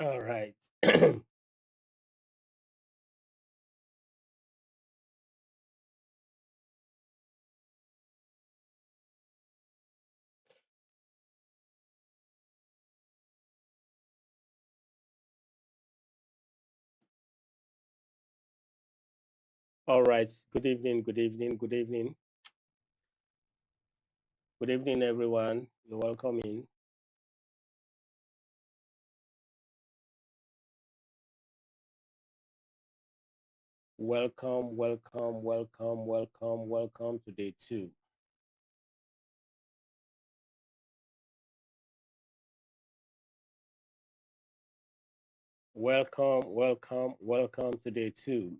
All right. All right. Good evening. Good evening. Good evening. Good evening, everyone. You're welcome in. Welcome, welcome, welcome, welcome, welcome to day two. Welcome, welcome, welcome to day two.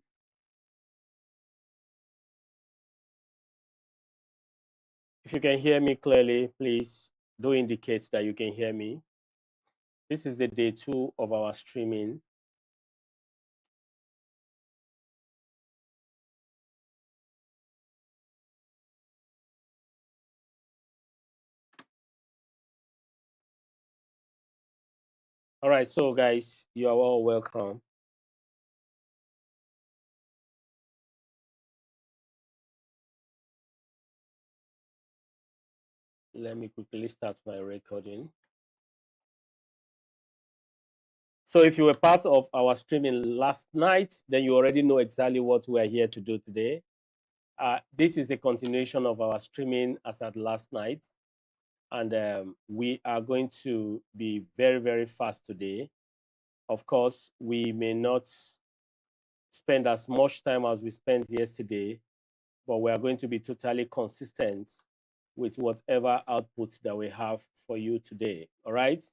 If you can hear me clearly, please do indicate that you can hear me. This is the day two of our streaming. All right. So, guys, you are all welcome. Let me quickly start my recording. So if you were part of our streaming last night, then you already know exactly what we're here to do today. This is a continuation of our streaming as at last night, and we are going to be very, very fast today. Of course, we may not spend as much time as we spent yesterday, but we are going to be totally consistent with whatever output that we have for you today. All right.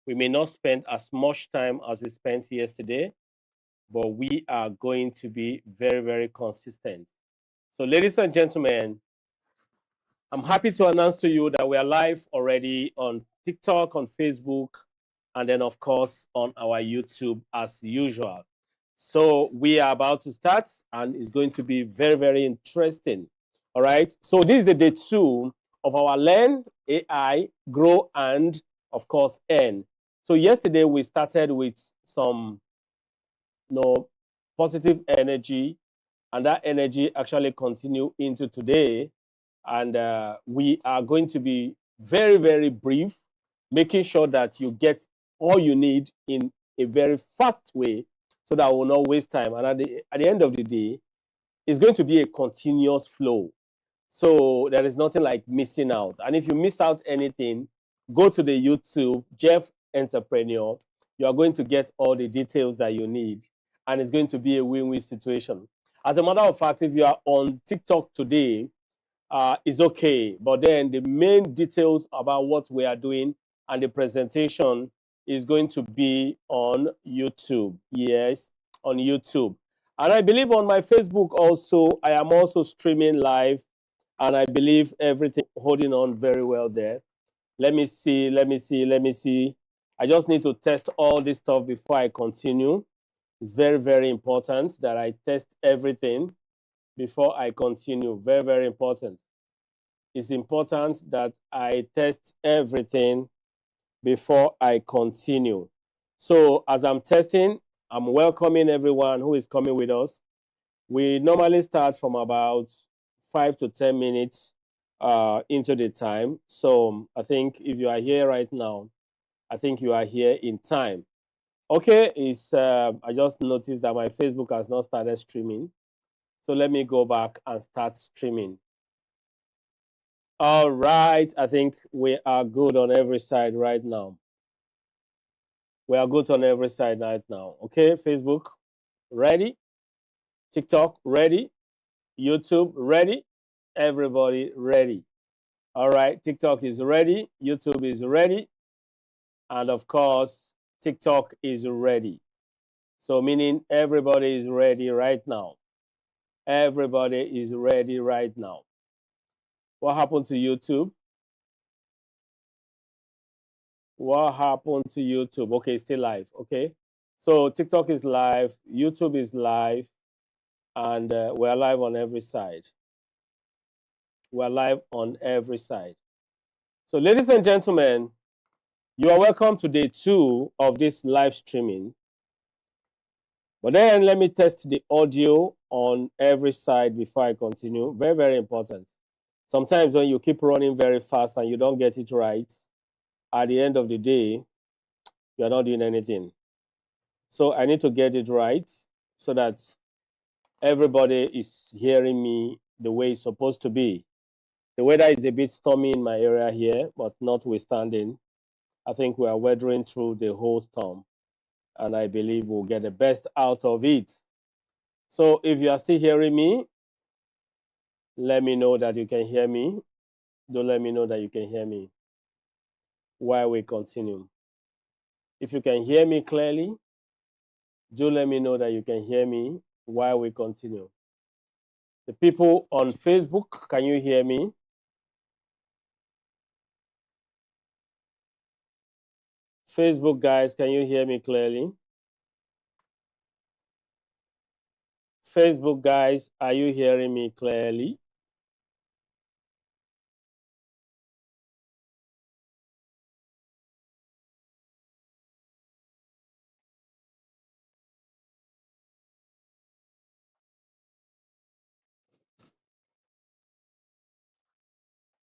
We may not spend as much time as we spent yesterday, but we are going to be very, very consistent. So, ladies and gentlemen, I'm happy to announce to you that we are live already on TikTok, on Facebook, and then, of course, on our YouTube as usual. So, we are about to start, and it's going to be very, very interesting. All right. So, this is the day two of our Learn, AI, Grow, and, of course, Earn. So, yesterday we started with some positive energy, and that energy actually continue into today. And we are going to be very, very brief, making sure that you get all you need in a very fast way so that will not waste time. And at the end of the day, it's going to be a continuous flow. So there is nothing like missing out. And if you miss out anything, go to the YouTube, Jeff Entrepreneur. You are going to get all the details that you need. And it's going to be a win-win situation. As a matter of fact, if you are on TikTok today, is okay. But then the main details about what we are doing and the presentation is going to be on YouTube. Yes, on YouTube. And I believe on my Facebook also, I am also streaming live. And I believe everything holding on very well there. Let me see, let me see, let me see. I just need to test all this stuff before I continue. It's very, very important that I test everything before I continue. Very, very important. It's important that I test everything before I continue. So, as I'm testing, I'm welcoming everyone who is coming with us. We normally start from about 5 to 10 minutes into the time. So, I think if you are here right now, I think you are here in time. Okay, I just noticed that my Facebook has not started streaming. So let me go back and start streaming. All right, I think we are good on every side right now. We are good on every side right now. Okay, Facebook, ready? TikTok, ready? YouTube, ready? Everybody, ready. All right, TikTok is ready. YouTube is ready. And of course, TikTok is ready. So, meaning everybody is ready right now. Everybody is ready right now. What happened to YouTube? What happened to YouTube? Okay, still live. Okay. So TikTok is live, YouTube is live, and we're live on every side. We're live on every side. So, ladies and gentlemen, You are welcome to day 2 of this live streaming. But then let me test the audio on every side before I continue. Very, very important. Sometimes when you keep running very fast and you don't get it right, at the end of the day, you're not doing anything. So I need to get it right so that everybody is hearing me the way it's supposed to be. The weather is a bit stormy in my area here, but notwithstanding, I think we are weathering through the whole storm, and I believe we'll get the best out of it. So if you are still hearing me, let me know that you can hear me. Do let me know that you can hear me while we continue. If you can hear me clearly, do let me know that you can hear me while we continue. The people on Facebook, can you hear me? Facebook guys, can you hear me clearly? Facebook guys, are you hearing me clearly?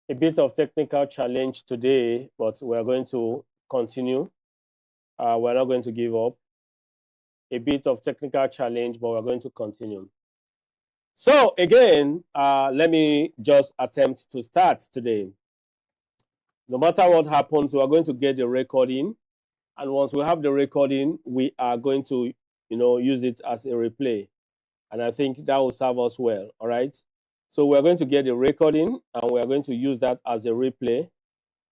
A bit of technical challenge today, but we're going to continue. We're not going to give up. A bit of technical challenge, but we're going to continue. So again, let me just attempt to start today. No matter what happens, we are going to get the recording, and once we have the recording, we are going to, use it as a replay, and I think that will serve us well. All right. So we're going to get the recording, and we are going to use that as a replay,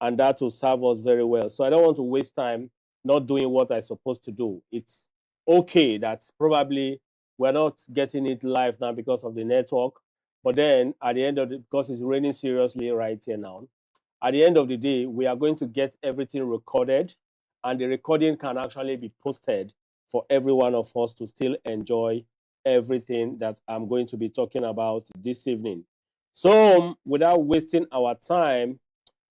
and that will serve us very well. So I don't want to waste time not doing what I'm supposed to do. It's okay that probably we're not getting it live now because of the network, but then at the end of it, because it's raining seriously right here now, at the end of the day, we are going to get everything recorded, and the recording can actually be posted for every one of us to still enjoy everything that I'm going to be talking about this evening. So without wasting our time,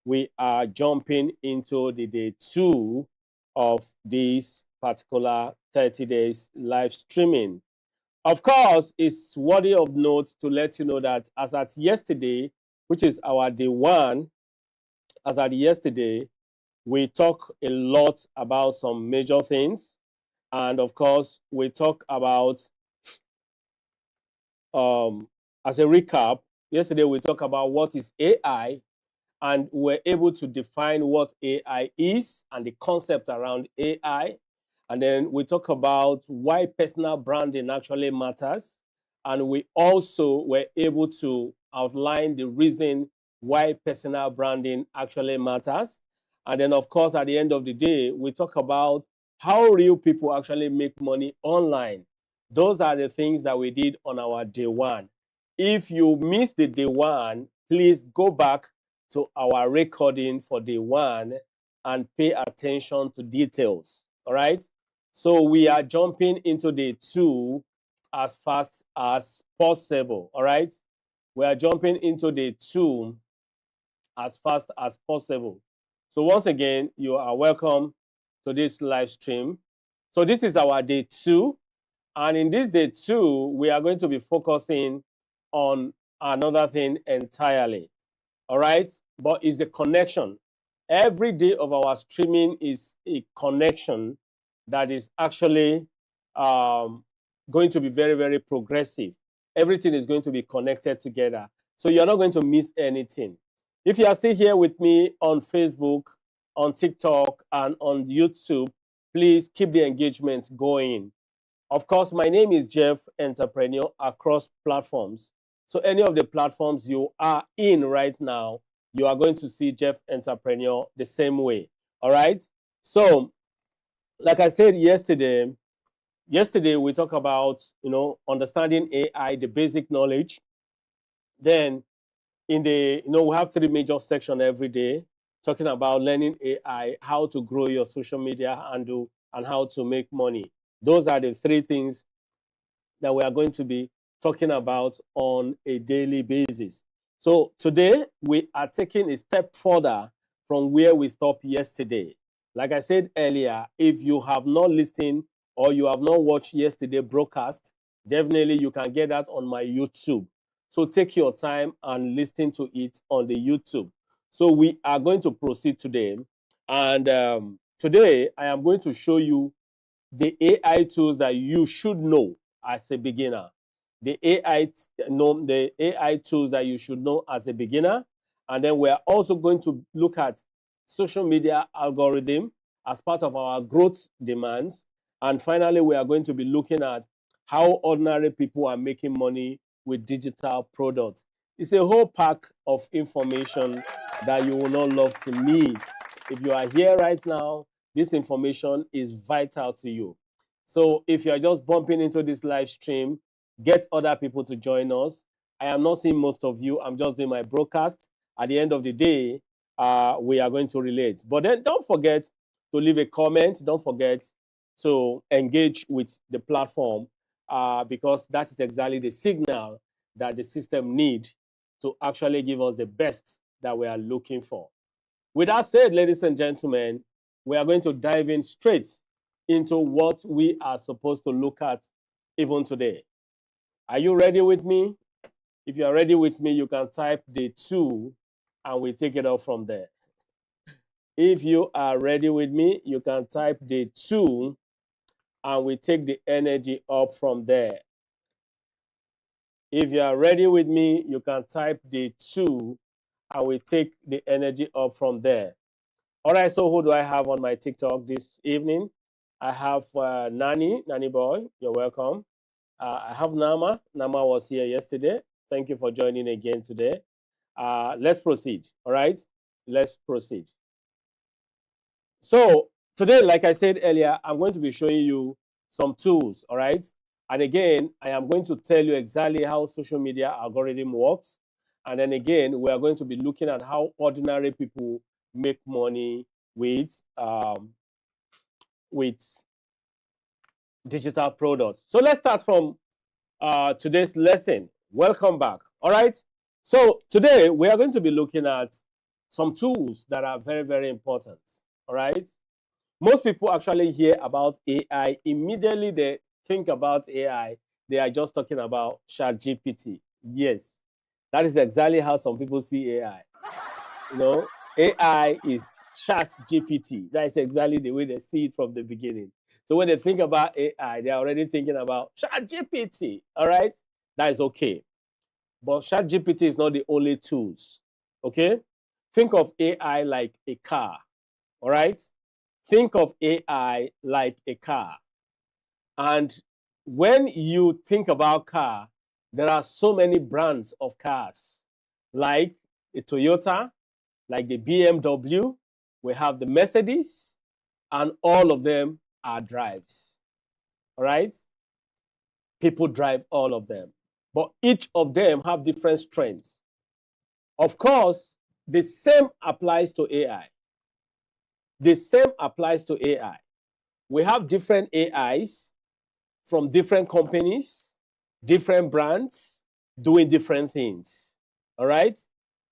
we are jumping into the day 2 of this particular 30 days live streaming. Of course, it's worthy of note to let you know that as at yesterday, which is our day 1, as at yesterday, we talk a lot about some major things. And of course, we talk about, as a recap, yesterday we talked about what is AI, and we're able to define what AI is and the concept around AI. And then we talk about why personal branding actually matters. And we also were able to outline the reason why personal branding actually matters. And then, of course, at the end of the day, we talk about how real people actually make money online. Those are the things that we did on our day 1. If you missed the day 1, please go back to our recording for day 1 and pay attention to details. All right. So we are jumping into day 2 as fast as possible. All right. We are jumping into day 2 as fast as possible. So once again, you are welcome to this live stream. So this is our day 2. And in this day 2, we are going to be focusing on another thing entirely. All right. But it's a connection. Every day of our streaming is a connection that is actually going to be very, very progressive. Everything is going to be connected together. So you're not going to miss anything. If you are still here with me on Facebook, on TikTok, and on YouTube, please keep the engagement going. Of course, my name is Jeff Entrepreneur across platforms. So any of the platforms you are in right now, you are going to see Jeff Entrepreneur the same way. All right. So, like I said yesterday we talked about, understanding AI, the basic knowledge. Then we have 3 major sections every day talking about learning AI, how to grow your social media handle, and how to make money. Those are the 3 things that we are going to be talking about on a daily basis. So today we are taking a step further from where we stopped yesterday. Like I said earlier, if you have not listened or you have not watched yesterday broadcast, definitely you can get that on my YouTube. So take your time and listen to it on the YouTube. So we are going to proceed today. And today I am going to show you the AI tools that you should know as a beginner. The AI tools that you should know as a beginner. And then we're also going to look at social media algorithm as part of our growth demands. And finally, we are going to be looking at how ordinary people are making money with digital products. It's a whole pack of information that you will not love to miss. If you are here right now, this information is vital to you. So if you are just bumping into this live stream, get other people to join us. I am not seeing most of you. I'm just doing my broadcast. At the end of the day, we are going to relate. But then don't forget to leave a comment. Don't forget to engage with the platform because that is exactly the signal that the system needs to actually give us the best that we are looking for. With that said, ladies and gentlemen, we are going to dive in straight into what we are supposed to look at even today. Are you ready with me? If you are ready with me, you can type the 2 and we take it up from there. If you are ready with me, you can type the 2 and we take the energy up from there. If you are ready with me, you can type the 2 and we take the energy up from there. All right, so who do I have on my TikTok this evening? I have Nani Boy, you're welcome. I have Nama. Nama was here yesterday. Thank you for joining again today. Let's proceed, all right? Let's proceed. So today, like I said earlier, I'm going to be showing you some tools, all right? And again, I am going to tell you exactly how social media algorithm works. And then again, we are going to be looking at how ordinary people make money with digital products. So let's start from today's lesson. Welcome back. All right. So today we are going to be looking at some tools that are very, very important. All right. Most people actually hear about AI. Immediately they think about AI. They are just talking about ChatGPT. Yes, that is exactly how some people see AI. You know, AI is ChatGPT. That is exactly the way they see it from the beginning. So when they think about AI, they're already thinking about ChatGPT. All right, that is okay. But ChatGPT is not the only tools. Okay, think of AI like a car. All right, think of AI like a car. And when you think about car, there are so many brands of cars, like a Toyota, like the BMW, we have the Mercedes, and all of them are drives. All right? People drive all of them. But each of them have different strengths. Of course, the same applies to AI. The same applies to AI. We have different AIs from different companies, different brands, doing different things. All right?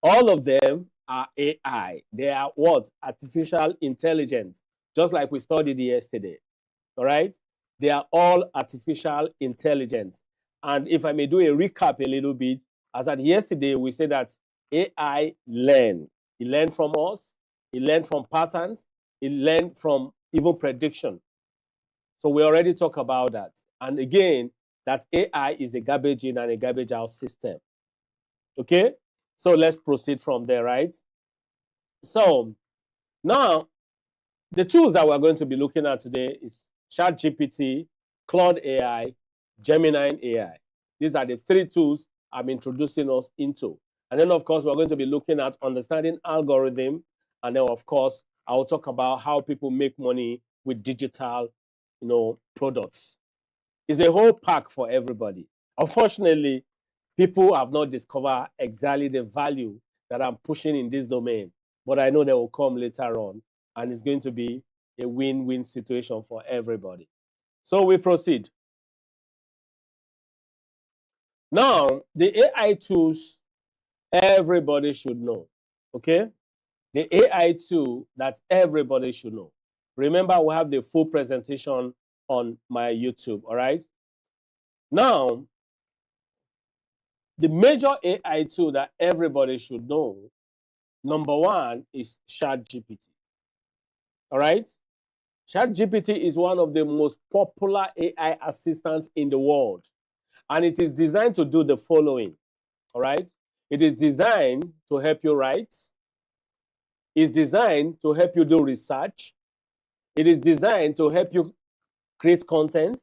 All of them are AI. They are what? Artificial intelligence, just like we studied yesterday. All right? They are all artificial intelligence. And if I may do a recap a little bit, as at yesterday, we said that AI learn. It learned from us, it learned from patterns, it learned from even prediction. So we already talked about that. And again, that AI is a garbage in and a garbage out system. Okay? So let's proceed from there, right? So now, the tools that we're going to be looking at today is ChatGPT, Claude AI, Gemini AI. These are the 3 tools I'm introducing us into. And then, of course, we're going to be looking at understanding algorithm. And then, of course, I'll talk about how people make money with digital, products. It's a whole pack for everybody. Unfortunately, people have not discovered exactly the value that I'm pushing in this domain, but I know they will come later on, and it's going to be a win-win situation for everybody. So we proceed. Now, the AI tools everybody should know, okay? The AI tool that everybody should know. Remember, we have the full presentation on my YouTube, all right? Now, the major AI tool that everybody should know, number one, is ChatGPT, all right? ChatGPT is one of the most popular AI assistants in the world, and it is designed to do the following, all right? It is designed to help you write. It's designed to help you do research. It is designed to help you create content.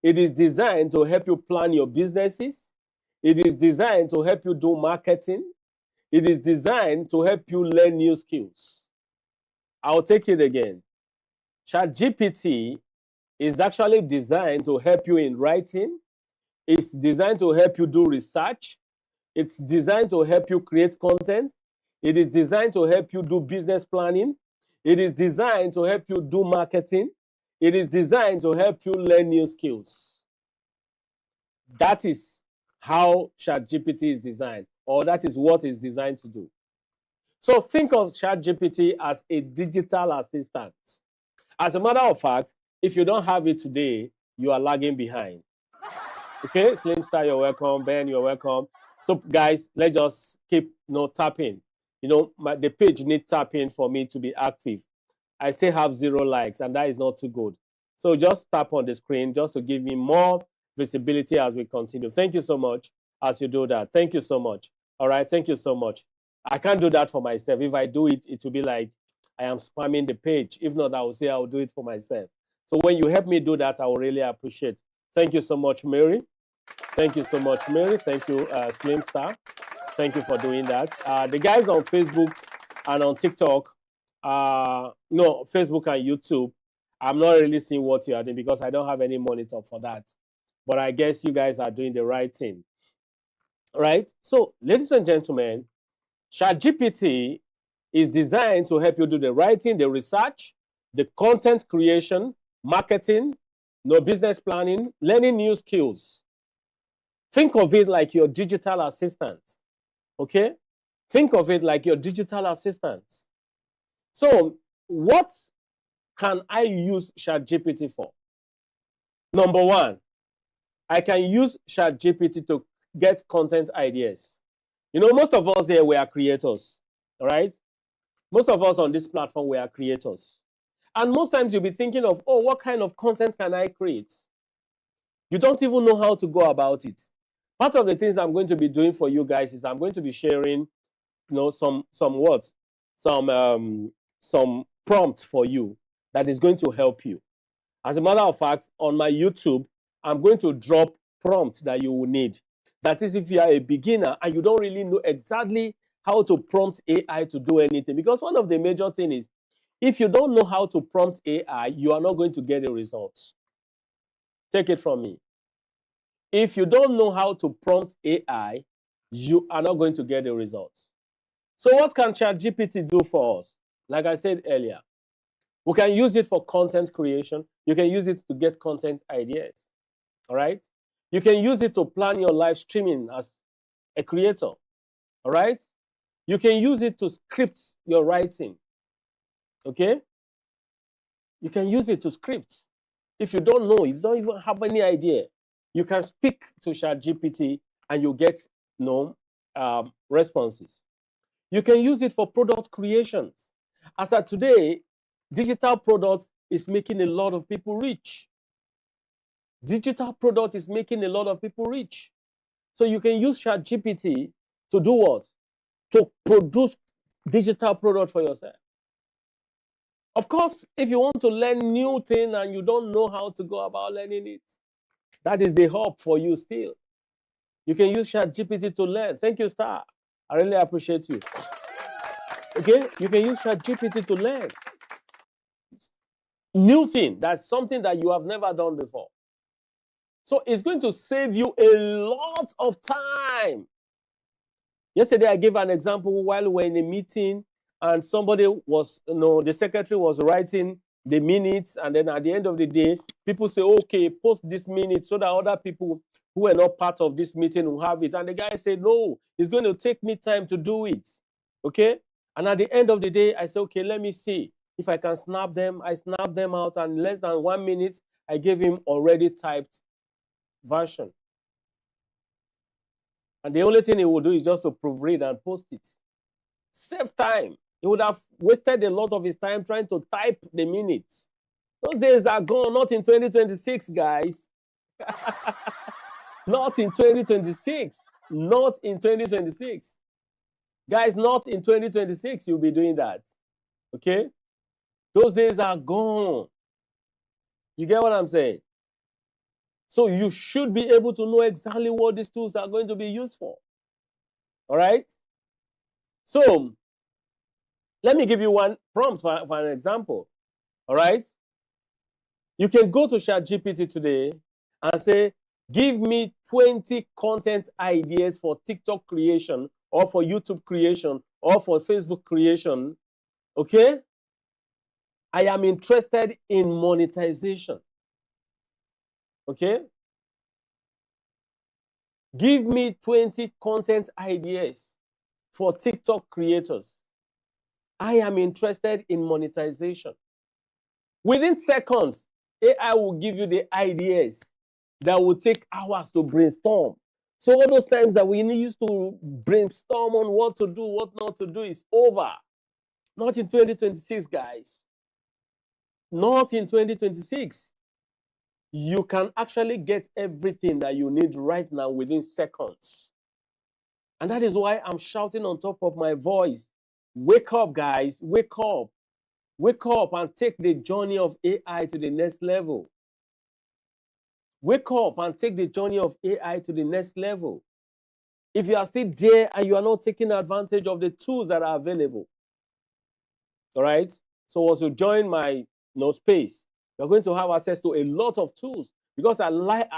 It is designed to help you plan your businesses. It is designed to help you do marketing. It is designed to help you learn new skills. I'll take it again. ChatGPT is actually designed to help you in writing. It's designed to help you do research. It's designed to help you create content. It is designed to help you do business planning. It is designed to help you do marketing. It is designed to help you learn new skills. That is how ChatGPT is designed, or that is what it's designed to do. So think of ChatGPT as a digital assistant. As a matter of fact, if you don't have it today, you are lagging behind. Okay, Slim Star, you're welcome. Ben, you're welcome. So guys, let's just keep tapping. The page needs tapping for me to be active. I still have 0 likes, and that is not too good. So just tap on the screen just to give me more visibility as we continue. Thank you so much as you do that. Thank you so much. All right, thank you so much. I can't do that for myself. If I do it, it will be like I am spamming the page. If not, I will say I will do it for myself. So when you help me do that, I will really appreciate. Thank you so much, Mary. Thank you so much, Mary. Thank you, Slim Star. Thank you for doing that. The guys on Facebook and on TikTok, no, Facebook and YouTube, I'm not really seeing what you are doing because I don't have any monitor for that. But I guess you guys are doing the right thing. Right? So, ladies and gentlemen, ChatGPT is designed to help you do the writing, the research, the content creation, marketing, business planning, learning new skills. Think of it like your digital assistant. Okay? Think of it like your digital assistant. So, what can I use ChatGPT for? Number one, I can use ChatGPT to get content ideas. Most of us here, we are creators, all right? Most of us on this platform, we are creators. And most times you'll be thinking of, oh, what kind of content can I create? You don't even know how to go about it. Part of the things I'm going to be doing for you guys is I'm going to be sharing, some words, some prompts for you that is going to help you. As a matter of fact, on my YouTube, I'm going to drop prompts that you will need. That is, if you are a beginner and you don't really know exactly how to prompt AI to do anything. Because one of the major things is, if you don't know how to prompt AI, you are not going to get the results. Take it from me. If you don't know how to prompt AI, you are not going to get the results. So what can ChatGPT do for us? Like I said earlier, we can use it for content creation. You can use it to get content ideas. All right? You can use it to plan your live streaming as a creator. All right? You can use it to script your writing. Okay? You can use it to script. If you don't know, if you don't even have any idea, you can speak to ChatGPT and you get responses. You can use it for product creations. As of today, digital products is making a lot of people rich. Digital product is making a lot of people rich. So you can use ChatGPT to do what? To produce digital product for yourself. Of course, if you want to learn new thing and you don't know how to go about learning it, that is the hub for you still. You can use ChatGPT to learn. Thank you, Star. I really appreciate you. Okay? You can use ChatGPT to learn. New thing. That's something that you have never done before. So it's going to save you a lot of time. Yesterday, I gave an example while we were in a meeting and somebody was, the secretary was writing the minutes, and then at the end of the day, people say, okay, post this minute so that other people who are not part of this meeting will have it. And the guy said, no, it's going to take me time to do it. Okay? And at the end of the day, I said, okay, let me see. If I can snap them, I snap them out, and in less than 1 minute, I gave him already typed version. And the only thing he will do is just to proofread and post it. Save time. He would have wasted a lot of his time trying to type the minutes. Those days are gone, not in 2026, guys. Not in 2026. Not in 2026. Guys, not in 2026 you'll be doing that. Okay? Those days are gone. You get what I'm saying? So you should be able to know exactly what these tools are going to be used for. All right? So let me give you one prompt for an example. All right? You can go to ChatGPT today and say, give me 20 content ideas for TikTok creation or for YouTube creation or for Facebook creation. Okay? I am interested in monetization. Okay? Give me 20 content ideas for TikTok creators. I am interested in monetization. Within seconds, AI will give you the ideas that will take hours to brainstorm. So all those times that we used to brainstorm on what to do, what not to do is over. Not in 2026, guys. Not in 2026. You can actually get everything that you need right now within seconds. And that is why I'm shouting on top of my voice. Wake up, guys. Wake up. Wake up and take the journey of AI to the next level. Wake up and take the journey of AI to the next level. If you are still there and you are not taking advantage of the tools that are available, all right? So once you join my space, you're going to have access to a lot of tools because I like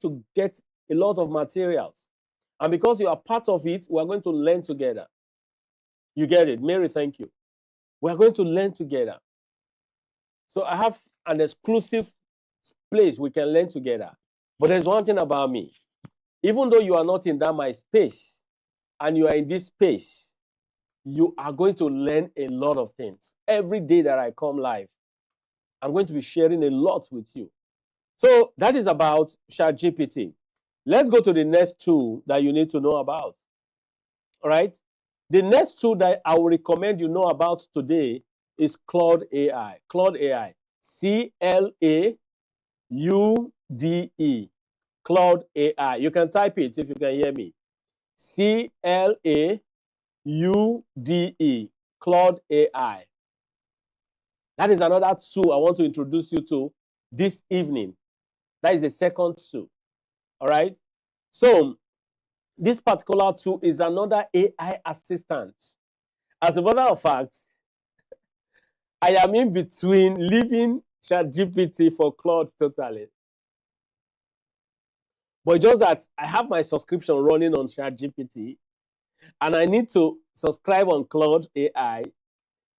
to get a lot of materials. And because you are part of it, we're going to learn together. You get it? Mary, thank you. We're going to learn together. So I have an exclusive place we can learn together. But there's one thing about me. Even though you are not in that my space and you are in this space, you are going to learn a lot of things. Every day that I come live, I'm going to be sharing a lot with you. So that is about ChatGPT. Let's go to the next tool that you need to know about. All right? The next tool that I will recommend you know about today is Claude AI. Claude AI. CLAUDE. Claude AI. You can type it if you can hear me. CLAUDE. Claude AI. That is another tool I want to introduce you to this evening. That is the second tool. All right? So, this particular tool is another AI assistant. As a matter of fact, I am in between leaving ChatGPT for Claude totally. But just that I have my subscription running on ChatGPT and I need to subscribe on Claude AI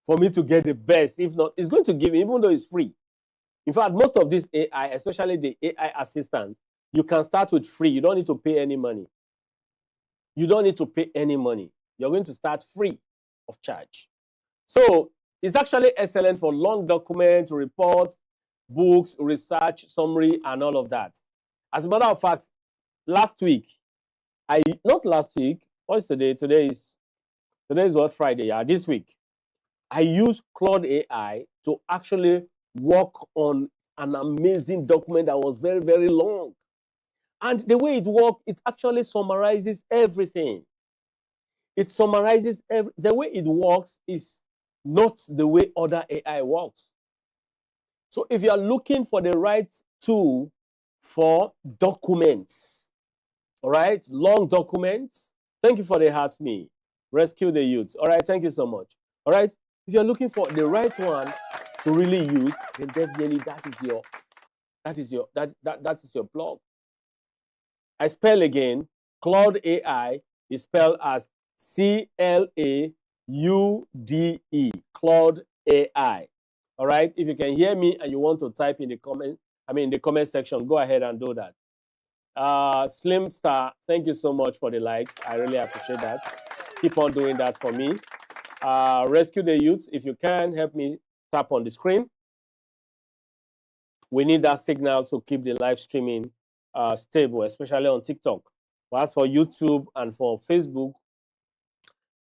for me to get the best. If not, it's going to give me, even though it's free. In fact, most of this AI, especially the AI assistant, you can start with free. You don't need to pay any money. You don't need to pay any money. You're going to start free of charge. So it's actually excellent for long documents, reports, books, research, summary, and all of that. As a matter of fact, last week, not last week, what's today? Today is what, Friday? Yeah, this week. I used Claude AI to actually work on an amazing document that was very, very long. And the way it works, it actually summarizes everything. It summarizes the way it works is not the way other AI works. So if you are looking for the right tool for documents, all right, long documents, thank you for the heart me. Rescue the youth. All right, thank you so much. All right, if you're looking for the right one to really use, then definitely that is your blog. I spell again, Claude AI is spelled as CLAUDE, Claude AI. All right, if you can hear me and you want to type in the comment section, go ahead and do that. Slim Star, thank you so much for the likes. I really appreciate that. Keep on doing that for me. Rescue the youth, if you can help me tap on the screen. We need that signal to keep the live streaming stable, especially on TikTok. But as for YouTube and for Facebook,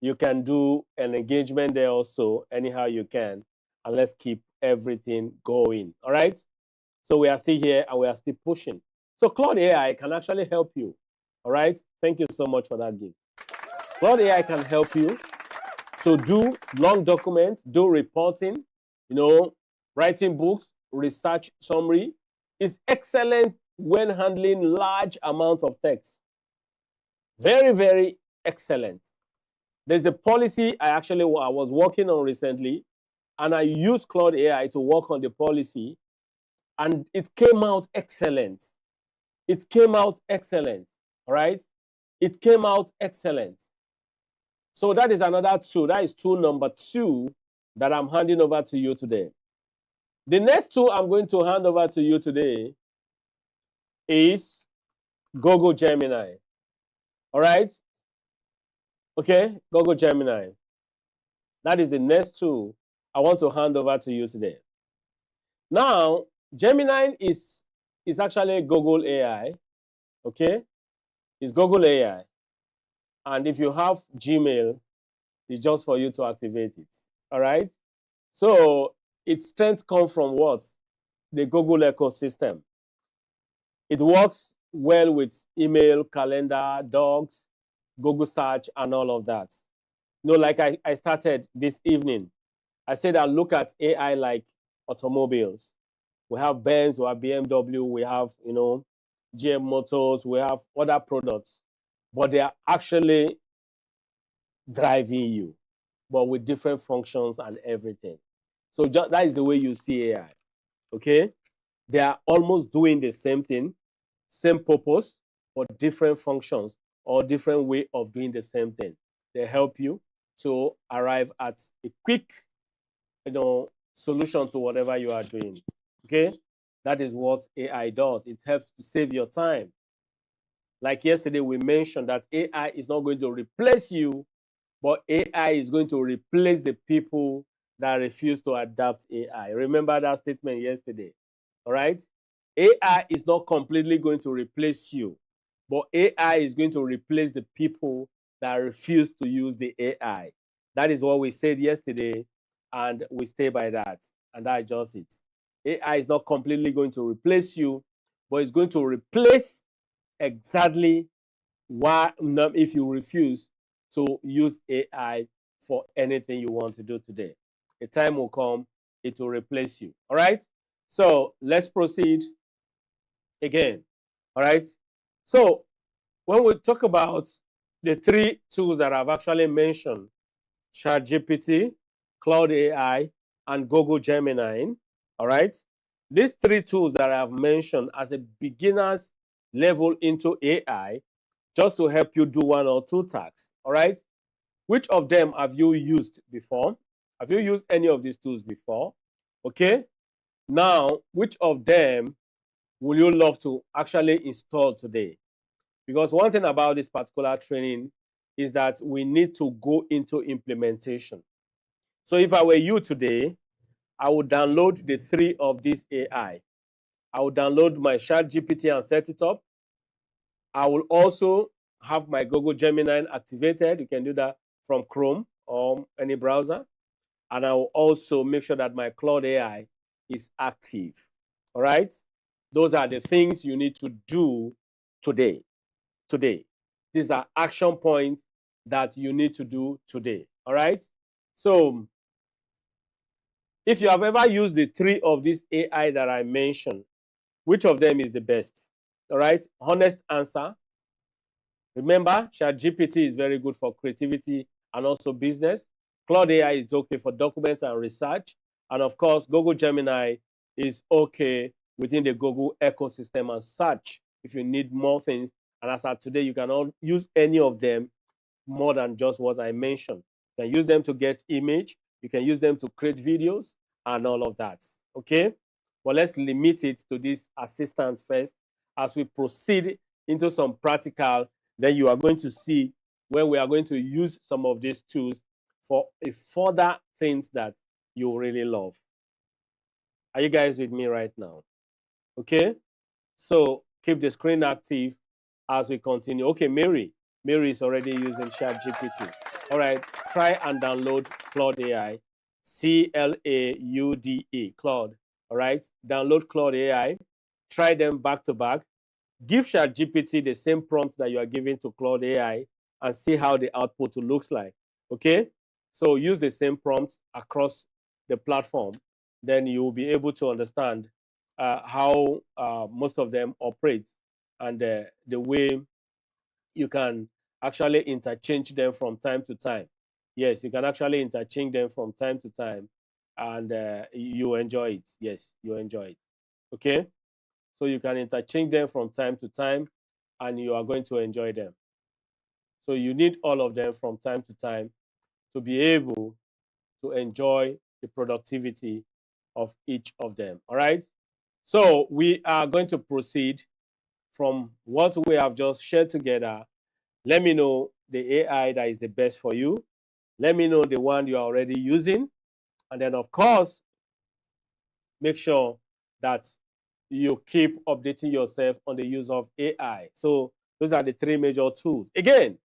you can do an engagement there also, anyhow you can. And let's keep everything going. All right. So we are still here and we are still pushing. So Claude AI can actually help you. All right. Thank you so much for that gift. Claude AI can help you to do long documents, do reporting, writing books, research summary. Is excellent when handling large amounts of text. Very, very excellent. There's a policy I was working on recently, and I used Claude AI to work on the policy, and it came out excellent. It came out excellent. All right? It came out excellent. So that is another tool. That is tool number 2 that I'm handing over to you today. The next tool I'm going to hand over to you today is Google Gemini. All right? Okay, Google Gemini. That is the next tool I want to hand over to you today. Now, Gemini is actually Google AI. Okay? It's Google AI. And if you have Gmail, it's just for you to activate it. All right? So its strength comes from what? The Google ecosystem. It works well with email, calendar, docs, Google search, and all of that. Like I started this evening, I said I look at AI like automobiles. We have Benz, we have BMW, we have, GM Motors, we have other products, but they are actually driving you, but with different functions and everything. So that is the way you see AI. Okay? They are almost doing the same thing, same purpose, but different functions or different way of doing the same thing. They help you to arrive at a quick, solution to whatever you are doing. Okay? That is what AI does. It helps to save your time. Like yesterday, we mentioned that AI is not going to replace you, but AI is going to replace the people that refuse to adapt AI. Remember that statement yesterday. All right? AI is not completely going to replace you, but AI is going to replace the people that refuse to use the AI. That is what we said yesterday, and we stay by that. And that's just it. AI is not completely going to replace you, but it's going to replace exactly why if you refuse to use AI for anything you want to do today. A time will come, it will replace you. All right? So let's proceed again. All right? So when we talk about the 3 tools that I've actually mentioned, ChatGPT, Cloud AI, and Google Gemini, all right? These 3 tools that I've mentioned as a beginner's level into AI, just to help you do 1 or 2 tasks, all right? Which of them have you used before? Have you used any of these tools before? Okay. Now, which of them will you love to actually install today? Because one thing about this particular training is that we need to go into implementation. So if I were you today, I would download the 3 of these AI. I would download my ChatGPT and set it up. I will also have my Google Gemini activated. You can do that from Chrome or any browser. And I will also make sure that my Cloud AI is active. All right? Those are the things you need to do today. These are action points that you need to do today. All right? So if you have ever used the 3 of these AI that I mentioned, which of them is the best? All right? Honest answer. Remember, ChatGPT is very good for creativity and also business. Cloud AI is okay for documents and research. And of course, Google Gemini is okay within the Google ecosystem and search if you need more things. And as of today, you can all use any of them more than just what I mentioned. You can use them to get image. You can use them to create videos and all of that. Okay? Well, let's limit it to this assistant first as we proceed into some practical. Then you are going to see where we are going to use some of these tools for a further things that you really love. Are you guys with me right now? Okay. So keep the screen active as we continue. Okay, Mary. Mary is already using ChatGPT. All right. Try and download Claude AI. CLAUDE, Claude. All right. Download Claude AI. Try them back to back. Give ChatGPT the same prompt that you are giving to Claude AI and see how the output looks like. Okay? So use the same prompt across the platform. Then you will be able to understand how most of them operate and the way you can actually interchange them from time to time. Yes, you can actually interchange them from time to time and you enjoy it. Yes, you enjoy it. Okay? So you can interchange them from time to time and you are going to enjoy them. So you need all of them from time to time to be able to enjoy the productivity of each of them. All right. So we are going to proceed from what we have just shared together. Let me know the AI that is the best for you. Let me know the one you are already using. And then, of course, make sure that you keep updating yourself on the use of AI. So those are the three major tools. Again,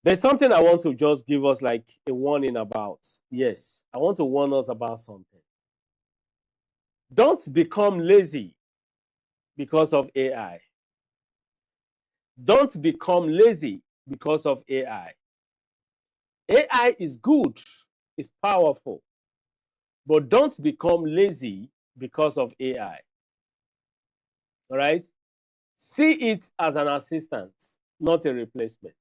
there's something I want to just give us like a warning about. Yes, I want to warn us about something. Don't become lazy because of AI. Don't become lazy because of AI. AI is good, it's powerful, but don't become lazy because of AI. All right? See it as an assistant, not a replacement.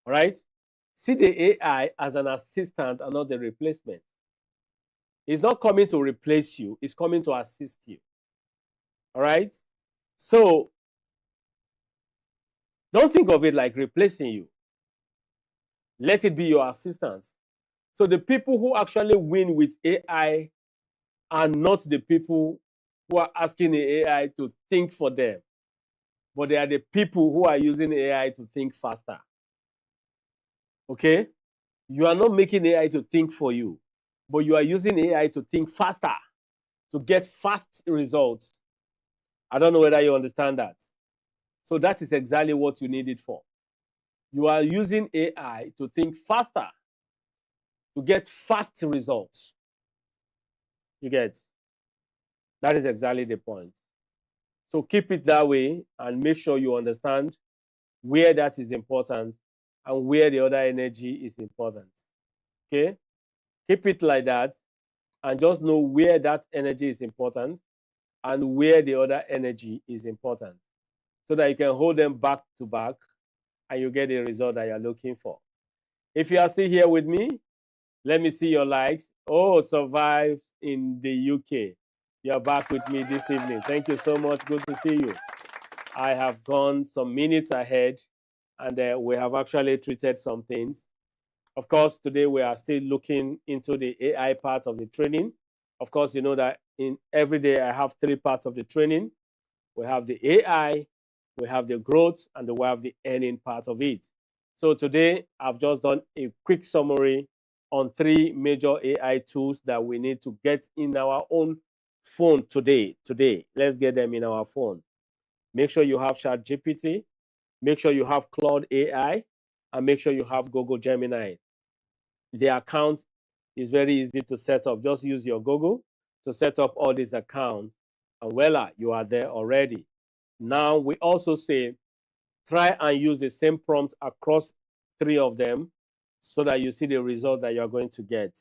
All right? See the AI as an assistant and not a replacement. It's not coming to replace you, it's coming to assist you. All right? So don't think of it like replacing you. Let it be your assistant. So the people who actually win with AI are not the people who are asking the AI to think for them, but they are the people who are using AI to think faster. Okay? You are not making AI to think for you, but you are using AI to think faster, to get fast results. I don't know whether you understand that. So that is exactly what you need it for. You are using AI to think faster, to get fast results. You get? That is exactly the point. So keep it that way and make sure you understand where that is important and where the other energy is important. Okay? Keep it like that and just know where that energy is important and where the other energy is important so that you can hold them back to back and you get the result that you're looking for. If you are still here with me, let me see your likes. Oh, survives in the UK. You're back with me this evening. Thank you so much. Good to see you. I have gone some minutes ahead and we have actually treated some things. Of course, today we are still looking into the AI part of the training. Of course, you know that in every day I have three parts of the training. We have the AI, we have the growth, and we have the earning part of it. So today I've just done a quick summary on three major AI tools that we need to get in our own phone today. Let's get them in our phone. Make sure you have ChatGPT, make sure you have Claude AI, and make sure you have Google Gemini. The account is very easy to set up. Just use your Google to set up all these accounts, and voila, you are there already. Now, we also say try and use the same prompt across three of them so that you see the result that you're going to get.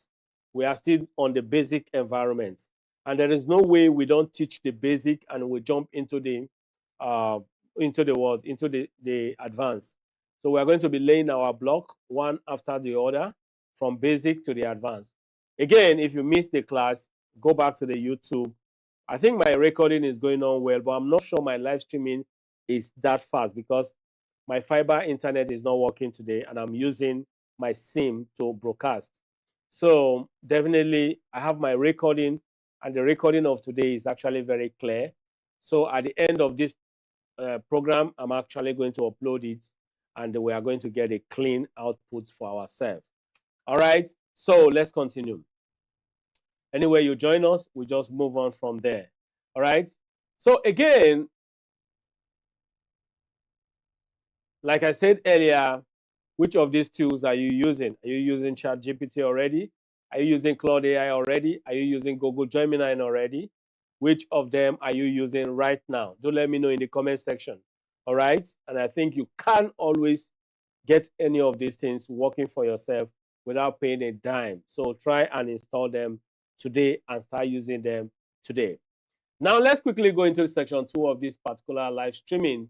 We are still on the basic environment, and there is no way we don't teach the basic and we jump into the the advanced. So we are going to be laying our block one after the other from basic to the advanced. Again, if you missed the class, go back to the YouTube. I think my recording is going on well, but I'm not sure my live streaming is that fast because my fiber internet is not working today and I'm using my SIM to broadcast. So definitely I have my recording and the recording of today is actually very clear. So at the end of this program, I'm actually going to upload it and we are going to get a clean output for ourselves. All right, so let's continue. Anywhere you join us, we just move on from there. All right. So again, like I said earlier, which of these tools are you using? Are you using ChatGPT already? Are you using Claude AI already? Are you using Google Gemini already? Which of them are you using right now? Do let me know in the comment section. All right. And I think you can always get any of these things working for yourself without paying a dime. So try and install them today and start using them today. Now let's quickly go into section 2 of this particular live streaming.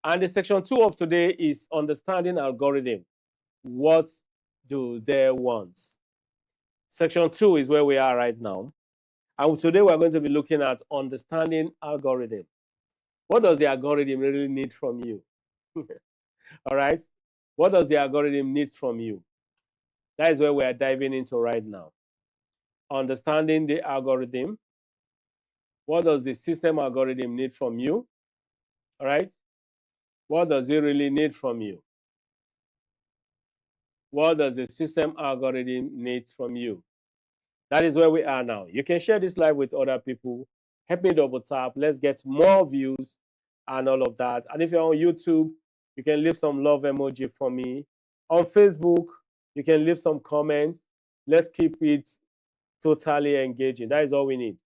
And the section 2 of today is understanding algorithm. What do they want? Section 2 is where we are right now. And today we're going to be looking at understanding algorithm. What does the algorithm really need from you? All right. What does the algorithm need from you? That is where we are diving into right now. Understanding the algorithm. What does the system algorithm need from you? All right. What does it really need from you? What does the system algorithm need from you? That is where we are now. You can share this live with other people. Help me double tap. Let's get more views and all of that. And if you're on YouTube, you can leave some love emoji for me. On Facebook, you can leave some comments. Let's keep it totally engaging. That is all we need.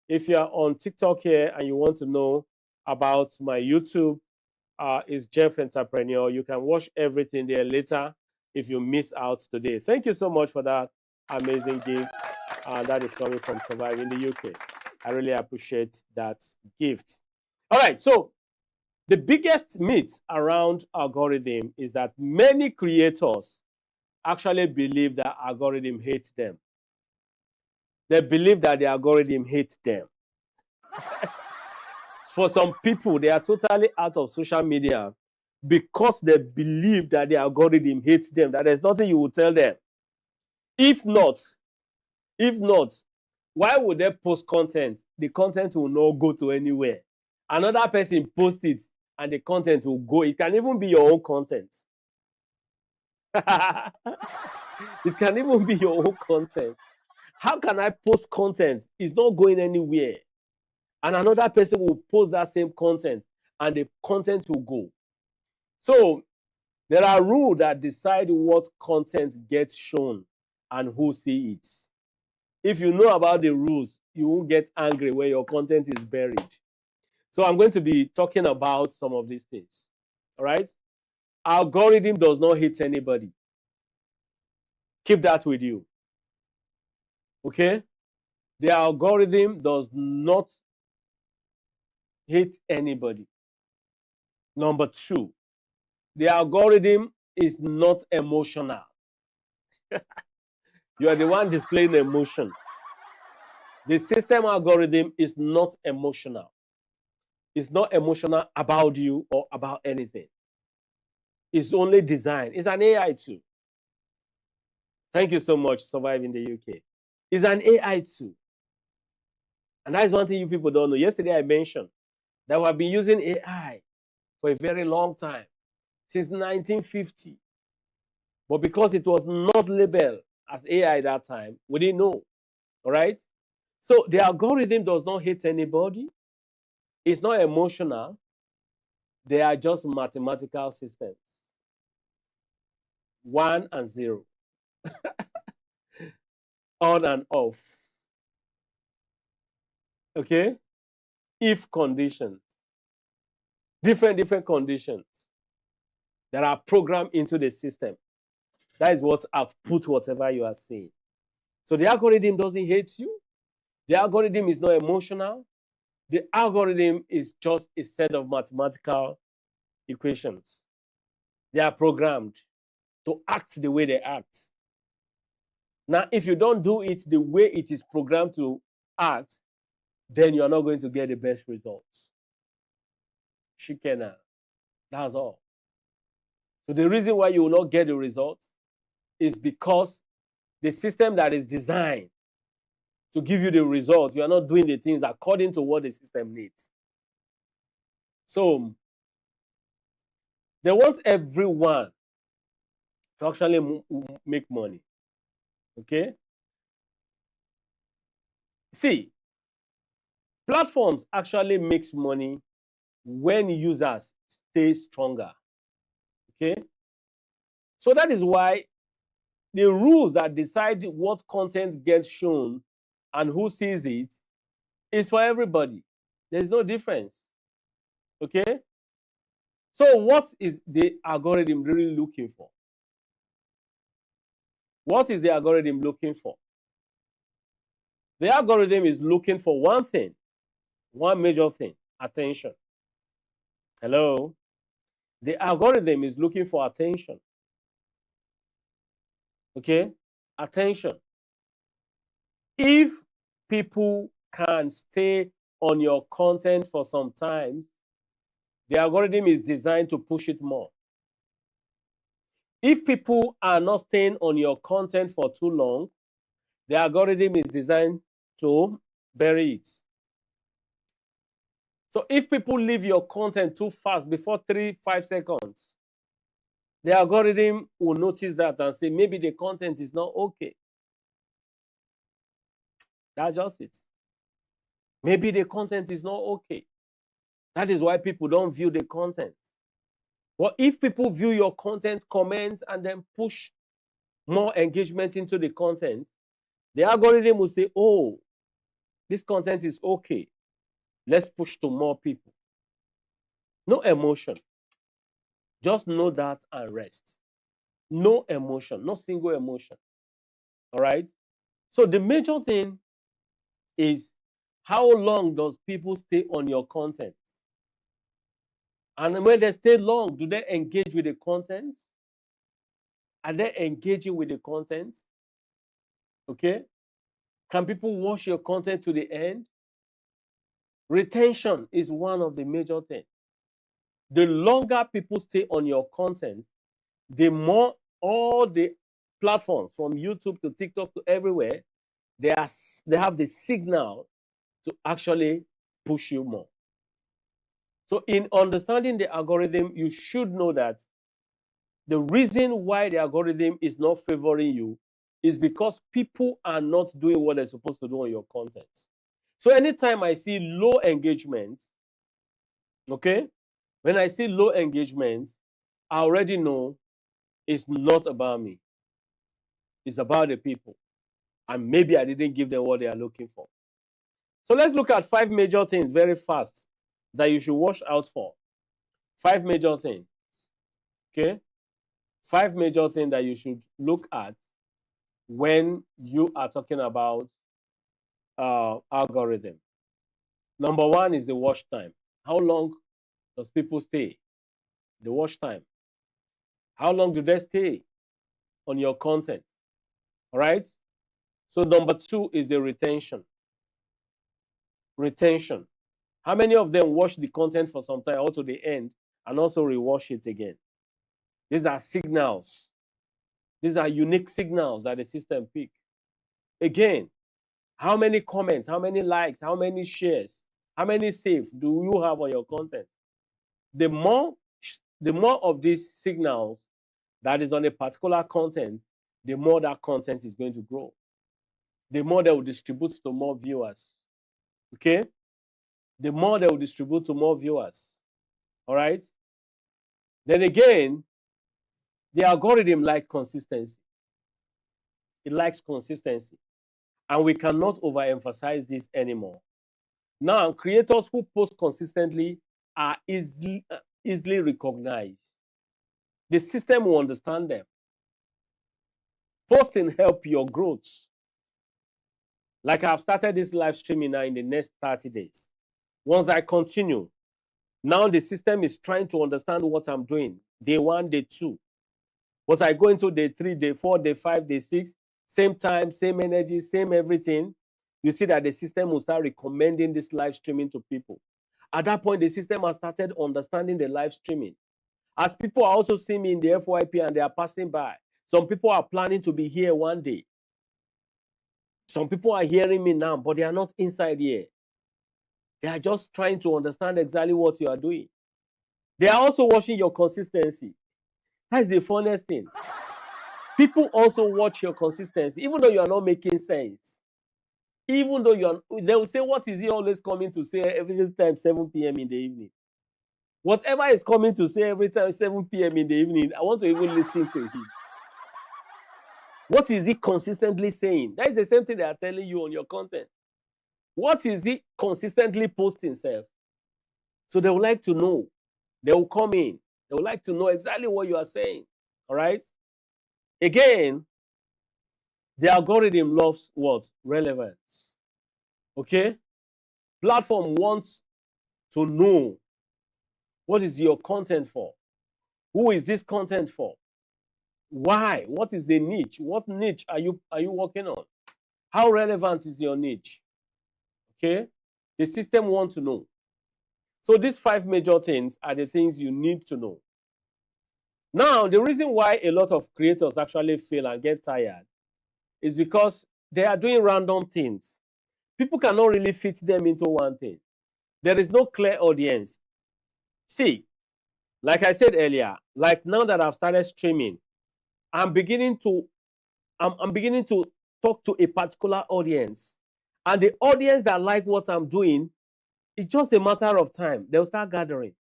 If you're on TikTok here and you want to know about my YouTube, is Jeff Entrepreneur. You can watch everything there later if you miss out today. Thank you so much for that amazing gift that is coming from Survive in the UK. I really appreciate that gift. All right, so the biggest myth around algorithm is that many creators actually believe that algorithm hates them. They believe that the algorithm hates them. For some people, they are totally out of social media because they believe that the algorithm hates them, that there's nothing you will tell them. If not, why would they post content? The content will not go to anywhere. Another person posts it and the content will go. It can even be your own content. It can even be your own content. How can I post content? It's not going anywhere. And another person will post that same content and the content will go. So there are rules that decide what content gets shown and who see it. If you know about the rules, you won't get angry when your content is buried. So I'm going to be talking about some of these things. All right? Algorithm does not hit anybody. Keep that with you. Okay? The algorithm does not hit anybody. Number two, the algorithm is not emotional. You are the one displaying emotion. The system algorithm is not emotional. It's not emotional about you or about anything. It's only designed. It's an AI tool. Thank you so much, Survive in the UK. It's an AI tool. And that is one thing you people don't know. Yesterday I mentioned that we have been using AI for a very long time, since 1950. But because it was not labeled as AI that time, we didn't know. All right? So the algorithm does not hate anybody. It's not emotional. They are just mathematical systems. 1 and 0. On and off. Okay? If conditions. Different conditions that are programmed into the system. That is what output whatever you are saying. So the algorithm doesn't hate you. The algorithm is not emotional. The algorithm is just a set of mathematical equations. They are programmed to act the way they act. Now, if you don't do it the way it is programmed to act, then you are not going to get the best results. Shikena. That's all. So the reason why you will not get the results is because the system that is designed to give you the results, you are not doing the things according to what the system needs. So they want everyone to actually make money. Okay? See, platforms actually makes money when users stay stronger. Okay? So that is why the rules that decide what content gets shown and who sees it is for everybody. There's no difference. Okay? So what is the algorithm really looking for? What is the algorithm looking for? The algorithm is looking for one thing, one major thing: attention. Hello? The algorithm is looking for attention. Okay? Attention. If people can stay on your content for some time, the algorithm is designed to push it more. If people are not staying on your content for too long, the algorithm is designed to bury it. So if people leave your content too fast, before 3-5 seconds, the algorithm will notice that and say, maybe the content is not okay. That's just it. Maybe the content is not okay. That is why people don't view the content. But if people view your content, comment, and then push more engagement into the content, the algorithm will say, oh, this content is okay. Let's push to more people. No emotion. Just know that and rest. No emotion, no single emotion. All right? So the major thing is, how long does people stay on your content? And when they stay long, do they engage with the contents? Are they engaging with the contents? Okay? Can people watch your content to the end? Retention is one of the major things. The longer people stay on your content, the more all the platforms from YouTube to TikTok to everywhere, they have the signal to actually push you more. So in understanding the algorithm, you should know that the reason why the algorithm is not favoring you is because people are not doing what they're supposed to do on your content. So anytime I see low engagement, okay, when I see low engagement, I already know it's not about me. It's about the people. And maybe I didn't give them what they are looking for. So let's look at 5 major things very fast that you should watch out for. 5 major things. Okay? 5 major things that you should look at when you are talking about algorithm. Number 1 is the watch time. How long does people stay? The watch time. How long do they stay on your content? All right? So number 2 is the retention. Retention. How many of them watch the content for some time or to the end and also rewatch it again? These are signals. These are unique signals that the system pick. Again, how many comments, how many likes, how many shares, how many saves do you have on your content? The more of these signals that is on a particular content, the more that content is going to grow. The more they will distribute to more viewers. Okay? The more they will distribute to more viewers. All right? Then again, the algorithm likes consistency. It likes consistency. And we cannot overemphasize this anymore. Now, creators who post consistently are easily recognized. The system will understand them. Posting help your growth. Like I've started this live streaming now in the next 30 days. Once I continue, now the system is trying to understand what I'm doing. Day 1, day 2. Once I go into day 3, day 4, day 5, day 6, same time, same energy, same everything, you see that the system will start recommending this live streaming to people. At that point, the system has started understanding the live streaming. As people are also seeing me in the FYP and they are passing by, some people are planning to be here one day. Some people are hearing me now, but they are not inside here. They are just trying to understand exactly what you are doing. They are also watching your consistency. That's the funniest thing. People also watch your consistency, even though you are not making sense. Even though they will say, what is he always coming to say every time 7 p.m. in the evening? Whatever is coming to say every time 7 p.m. in the evening, I want to even listen to him. What is he consistently saying? That is the same thing they are telling you on your content. What is he consistently posting, self? So they would like to know. They will come in. They would like to know exactly what you are saying. All right? Again, the algorithm loves what? Relevance. Okay? Platform wants to know, what is your content for? Who is this content for? Why? What is the niche? What niche are you working on? How relevant is your niche? Okay? The system wants to know. So these 5 major things are the things you need to know. Now, the reason why a lot of creators actually fail and get tired is because they are doing random things. People cannot really fit them into one thing. There is no clear audience. See, like I said earlier, like now that I've started streaming, I'm beginning to talk to a particular audience. And the audience that like what I'm doing, it's just a matter of time. They'll start gathering.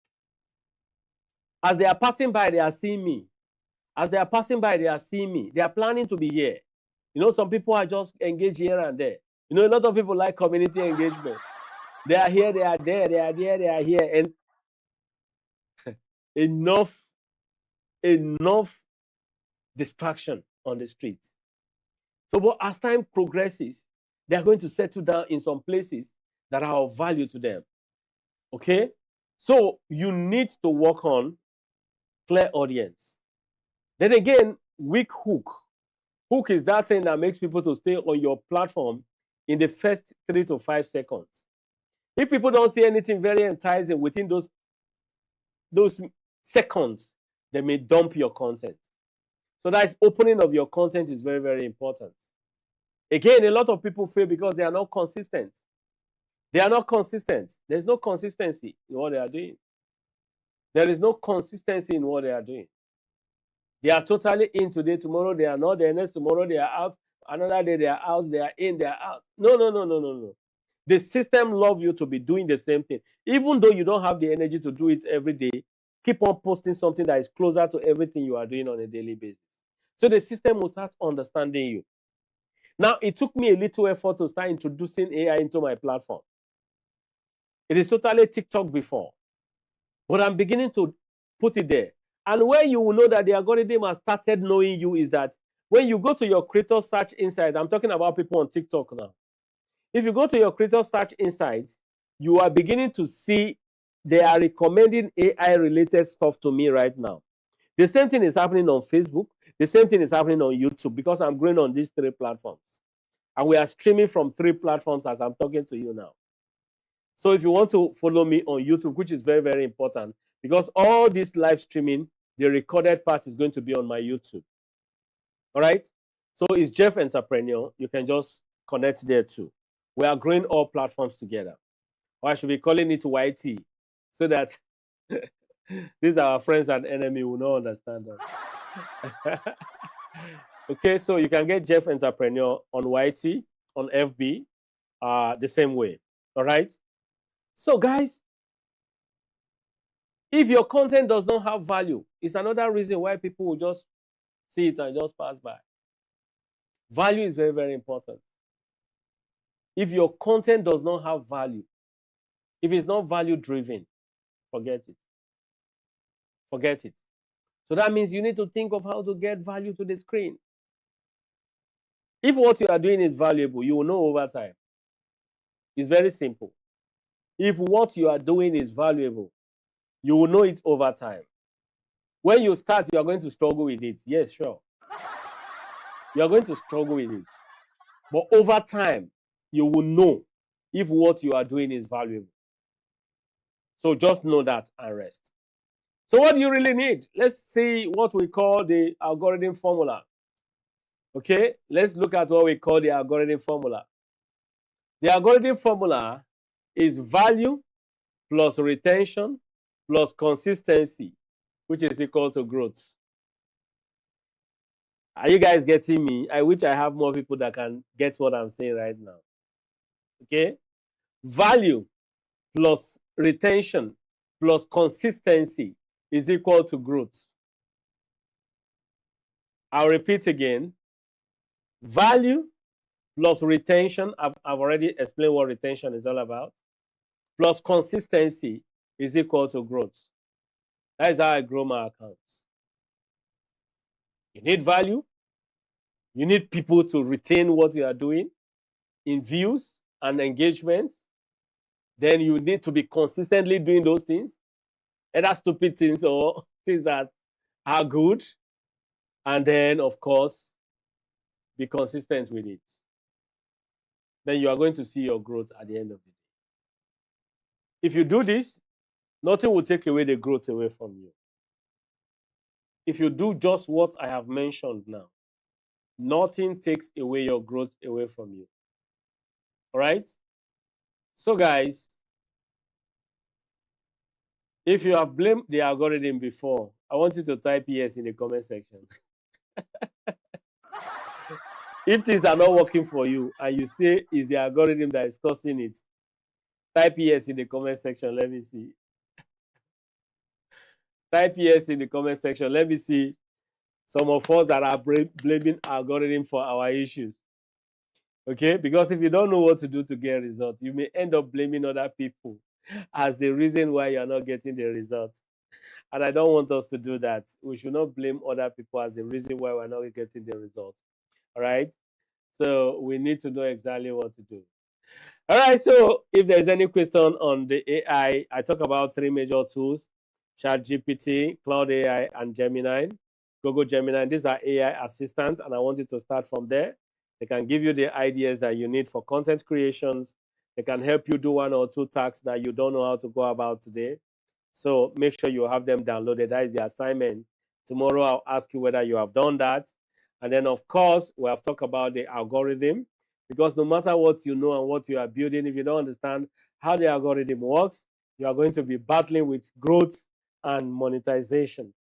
As they are passing by, they are seeing me. As they are passing by, they are seeing me. They are planning to be here. You know, some people are just engaged here and there. You know, a lot of people like community engagement. They are here, they are there, they are there, they are here. And enough distraction on the streets. So, but as time progresses, they are going to settle down in some places that are of value to them. Okay? So you need to work on clear audience. Then again, weak hook. Hook is that thing that makes people to stay on your platform in the first 3 to 5 seconds. If people don't see anything very enticing within those seconds, they may dump your content. So that is opening of your content is very, very important. Again, a lot of people fail because they are not consistent. They are not consistent. There's no consistency in what they are doing. There is no consistency in what they are doing. They are totally in today, tomorrow they are not, the next tomorrow they are out, another day they are out, they are in, they are out. No. The system loves you to be doing the same thing. Even though you don't have the energy to do it every day, keep on posting something that is closer to everything you are doing on a daily basis. So the system will start understanding you. Now, it took me a little effort to start introducing AI into my platform. It is totally TikTok before, but I'm beginning to put it there. And where you will know that the algorithm has started knowing you is that when you go to your creator search insights, I'm talking about people on TikTok now. If you go to your creator search insights, you are beginning to see they are recommending AI-related stuff to me right now. The same thing is happening on Facebook. The same thing is happening on YouTube because I'm growing on these 3 platforms. And we are streaming from 3 platforms as I'm talking to you now. So if you want to follow me on YouTube, which is very, very important, because all this live streaming, the recorded part is going to be on my YouTube. All right? So it's Jeff Entrepreneur. You can just connect there too. We are growing all platforms together. Or I should be calling it YT so that these are our friends and enemy will not understand us. Okay, so you can get Jeff Entrepreneur on YT, on FB, the same way. All right? So, guys, if your content does not have value, it's another reason why people will just see it and just pass by. Value is very, very important. If your content does not have value, if it's not value driven, forget it. Forget it. So that means you need to think of how to get value to the screen. If what you are doing is valuable, you will know over time. It's very simple. If what you are doing is valuable, you will know it over time. When you start, you are going to struggle with it. Yes, sure. You are going to struggle with it. But over time, you will know if what you are doing is valuable. So just know that and rest. So what do you really need? Let's see what we call the algorithm formula. Okay, let's look at what we call the algorithm formula. The algorithm formula is value plus retention plus consistency, which is equal to growth. Are you guys getting me? I wish I have more people that can get what I'm saying right now. Okay? Value plus retention plus consistency is equal to growth. I'll repeat again. Value plus retention, I've already explained what retention is all about, plus consistency is equal to growth. That is how I grow my accounts. You need value. You need people to retain what you are doing in views and engagements. Then you need to be consistently doing those things, either stupid things or things that are good. And then, of course, be consistent with it. Then you are going to see your growth at the end of the day. If you do this, nothing will take away the growth away from you. If you do just what I have mentioned now, nothing takes away your growth away from you. All right? So, guys, if you have blamed the algorithm before, I want you to type yes in the comment section. If things are not working for you and you say it's the algorithm that is causing it, type yes in the comment section. Let me see. Type yes in the comment section. Let me see some of us that are blaming algorithm for our issues. Okay? Because if you don't know what to do to get results, you may end up blaming other people as the reason why you're not getting the results. And I don't want us to do that. We should not blame other people as the reason why we're not getting the results. All right? So we need to know exactly what to do. All right, so if there's any question on the AI, I talk about three major tools: ChatGPT, Cloud AI, and Gemini. Google Gemini. These are AI assistants, and I want you to start from there. They can give you the ideas that you need for content creations. They can help you do one or two tasks that you don't know how to go about today. So make sure you have them downloaded. That is the assignment. Tomorrow I'll ask you whether you have done that. And then, of course, we have talked about the algorithm, because no matter what you know and what you are building, if you don't understand how the algorithm works, you are going to be battling with growth and monetization.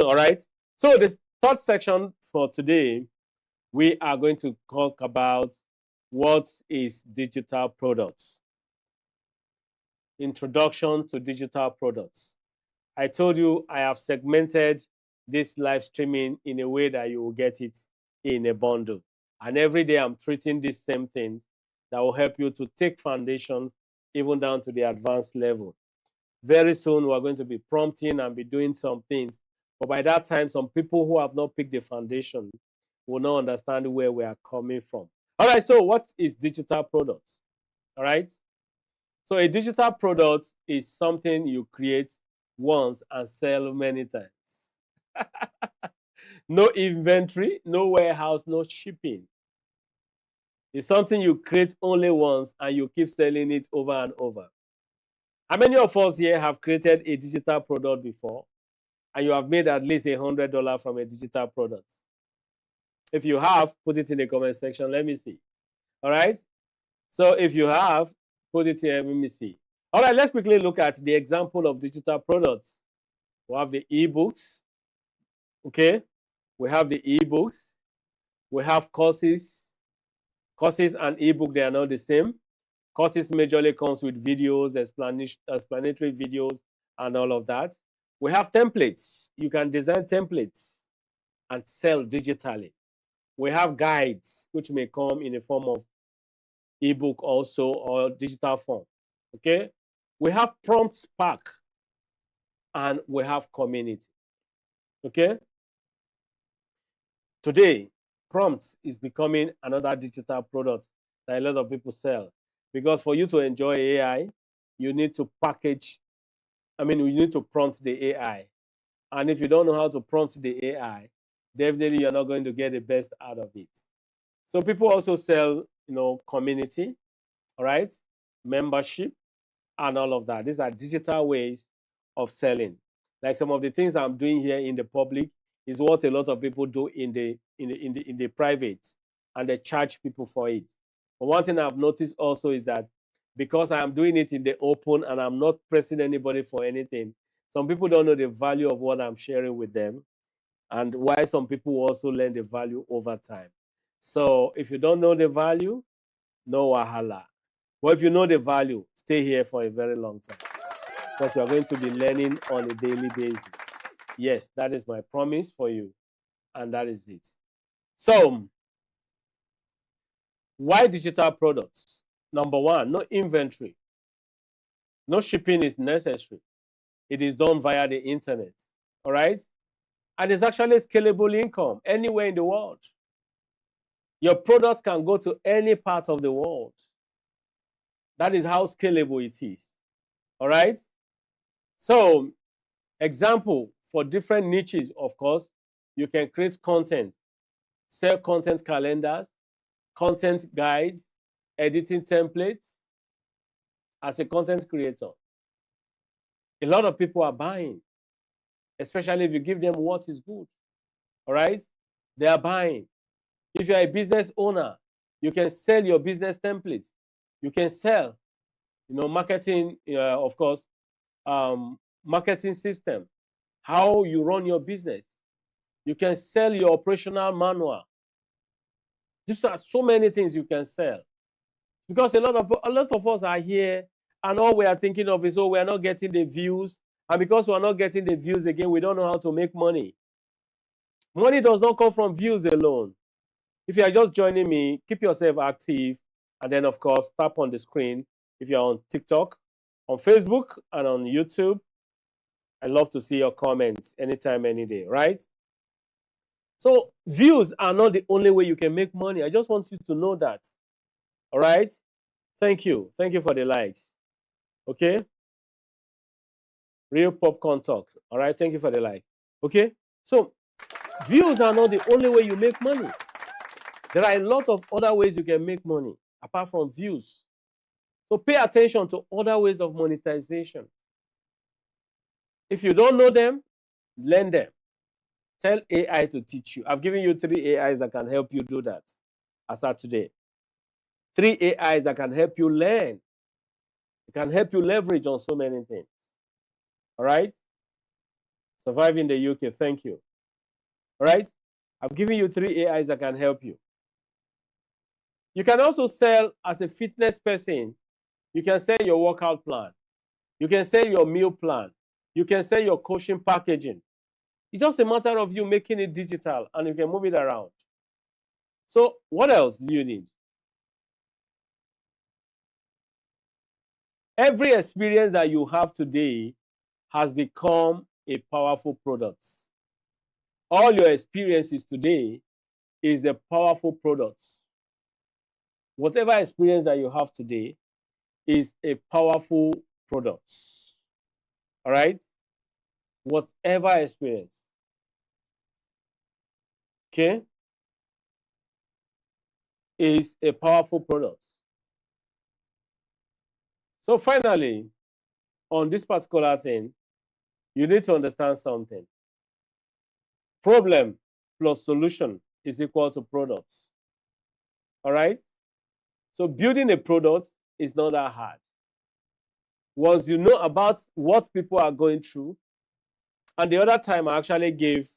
All right. So this third section for today, we are going to talk about what is digital products. Introduction to digital products. I told you I have segmented this live streaming in a way that you will get it in a bundle. And every day I'm treating these same things that will help you to take foundations even down to the advanced level. Very soon we're going to be prompting and be doing some things. But by that time, some people who have not picked the foundation will not understand where we are coming from. All right, so what is digital products? All right. So a digital product is something you create once and sell many times. No inventory, no warehouse, no shipping. It's something you create only once and you keep selling it over and over. How many of us here have created a digital product before and you have made at least $100 from a digital product? If you have, put it in the comment section. Let me see. All right. So if you have, put it here. Let me see. All right. Let's quickly look at the example of digital products. We have the ebooks. Okay. We have the ebooks. We have courses. Courses and ebook, they are not the same. Courses majorly comes with videos, explanatory videos, and all of that. We have templates. You can design templates and sell digitally. We have guides, which may come in the form of ebook also or digital form. Okay. We have prompts pack and we have community. Okay. Today, prompts is becoming another digital product that a lot of people sell. Because for you to enjoy AI, you need to you need to prompt the AI. And if you don't know how to prompt the AI, definitely you're not going to get the best out of it. So people also sell, community, all right, membership, and all of that. These are digital ways of selling. Like some of the things I'm doing here in the public is what a lot of people do in the private, and they charge people for it. But one thing I've noticed also is that because I'm doing it in the open and I'm not pressing anybody for anything, some people don't know the value of what I'm sharing with them, and why some people also learn the value over time. So if you don't know the value, no wahala. But if you know the value, stay here for a very long time because you're going to be learning on a daily basis. Yes, that is my promise for you. And that is it. So, why digital products? Number one, no inventory. No shipping is necessary. It is done via the internet. All right? And it's actually scalable income anywhere in the world. Your product can go to any part of the world. That is how scalable it is. All right? So, example for different niches, of course, you can create content, sell content calendars, content guides, editing templates as a content creator. A lot of people are buying, especially if you give them what is good. All right? They are buying. If you're a business owner, you can sell your business templates. You can sell, marketing, of course, marketing system, how you run your business. You can sell your operational manual. These are so many things you can sell. Because a lot of us are here and all we are thinking of is, oh, we are not getting the views. And because we are not getting the views again, we don't know how to make money. Money does not come from views alone. If you are just joining me, keep yourself active. And then, of course, tap on the screen if you're on TikTok, on Facebook, and on YouTube. I love to see your comments anytime, any day, right? So views are not the only way you can make money. I just want you to know that. All right? Thank you. Thank you for the likes. Okay? Real popcorn talks. All right? Thank you for the like. Okay? So views are not the only way you make money. There are a lot of other ways you can make money apart from views. So pay attention to other ways of monetization. If you don't know them, learn them. Tell AI to teach you. I've given you 3 AIs that can help you do that as of today. 3 AIs that can help you learn. It can help you leverage on so many things. All right? Survive in the UK. Thank you. All right? I've given you 3 AIs that can help you. You can also sell as a fitness person. You can sell your workout plan. You can sell your meal plan. You can sell your coaching packaging. It's just a matter of you making it digital and you can move it around. So what else do you need? Every experience that you have today has become a powerful product. All your experiences today is a powerful product. Whatever experience that you have today is a powerful product. All right? Whatever experience. Okay? Is a powerful product. So finally, on this particular thing, you need to understand something. Problem plus solution is equal to products. All right? So building a product is not that hard. Once you know about what people are going through, and the other time I actually gave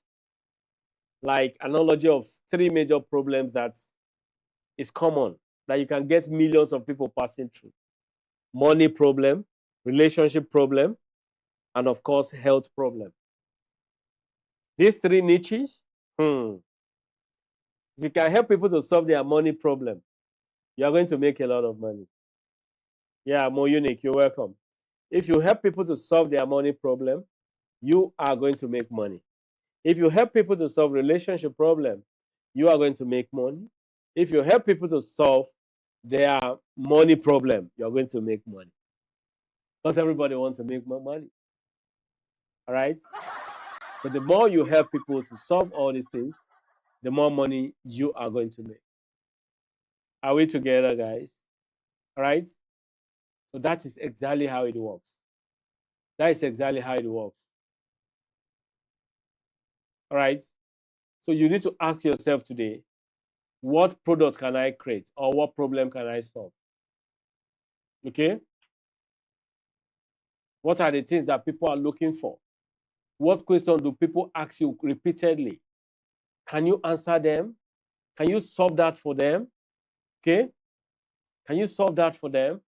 like analogy of 3 major problems that is common that you can get millions of people passing through. Money problem, relationship problem, and of course, health problem. These 3 niches, if you can help people to solve their money problem, you are going to make a lot of money. Yeah, more unique, you're welcome. If you help people to solve their money problem, you are going to make money. If you help people to solve relationship problem, you are going to make money. If you help people to solve their money problem, you're going to make money. Because everybody wants to make more money. All right? So the more you help people to solve all these things, the more money you are going to make. Are we together, guys? All right? So that is exactly how it works. That is exactly how it works. All right? So you need to ask yourself today, what product can I create or what problem can I solve? Okay? What are the things that people are looking for? What question do people ask you repeatedly? Can you answer them? Can you solve that for them? Okay? Can you solve that for them?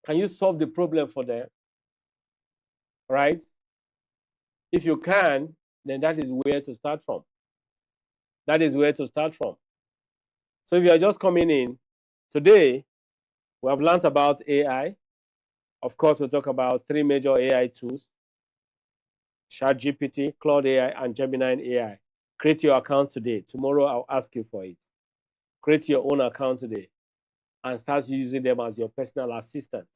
Can you solve the problem for them? Right? If you can, then that is where to start from. That is where to start from. So if you are just coming in, today we have learned about AI. Of course, we'll talk about three major AI tools: ChatGPT, Claude AI, and Gemini AI. Create your account today. Tomorrow, I'll ask you for it. Create your own account today and start using them as your personal assistant.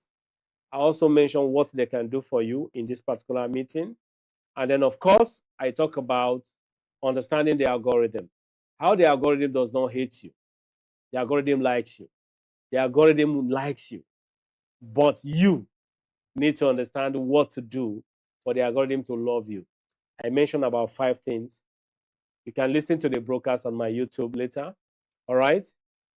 I also mentioned what they can do for you in this particular meeting. And then, of course, I talk about understanding the algorithm. How the algorithm does not hate you. The algorithm likes you. The algorithm likes you. But you need to understand what to do for the algorithm to love you. I mentioned about 5 things. You can listen to the broadcast on my YouTube later. All right.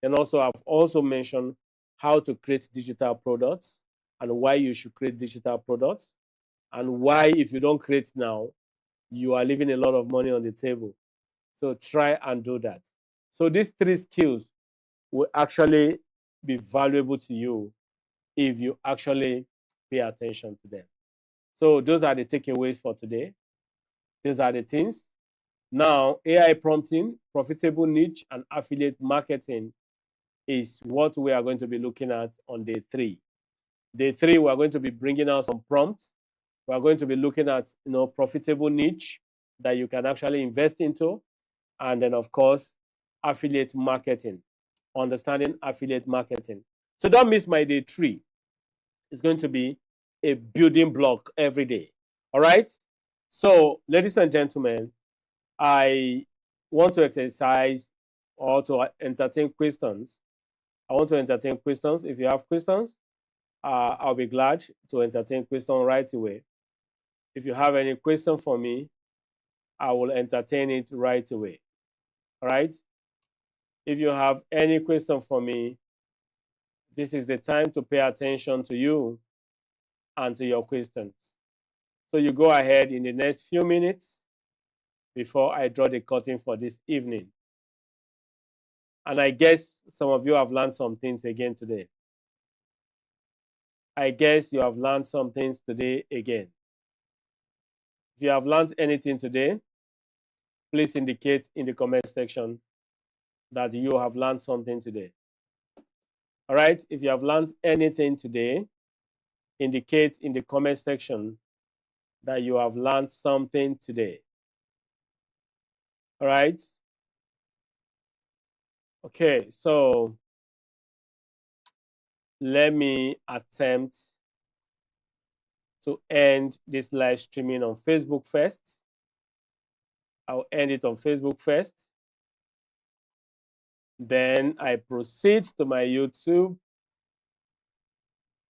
And also, I've also mentioned how to create digital products and why you should create digital products and why, if you don't create now, you are leaving a lot of money on the table. So try and do that. So these 3 skills will actually be valuable to you if you actually pay attention to them. So those are the takeaways for today. These are the things. Now, AI prompting, profitable niche, and affiliate marketing is what we are going to be looking at on day 3. Day 3, we are going to be bringing out some prompts. We are going to be looking at profitable niche that you can actually invest into, and then of course affiliate marketing, understanding affiliate marketing. So don't miss my day 3. It's going to be a building block every day. All right. So, ladies and gentlemen, I want to exercise or to entertain questions. I want to entertain questions. If you have questions, I'll be glad to entertain questions right away. If you have any question for me, I will entertain it right away. All right. If you have any question for me, this is the time to pay attention to you and to your questions. So you go ahead in the next few minutes before I draw the curtain for this evening. And I guess some of you have learned some things again today. I guess you have learned some things today again. If you have learned anything today, please indicate in the comment section that you have learned something today. All right. If you have learned anything today, indicate in the comment section that you have learned something today. All right. Okay. So let me attempt to end this live streaming on Facebook first. I'll end it on Facebook first. Then I proceed to my YouTube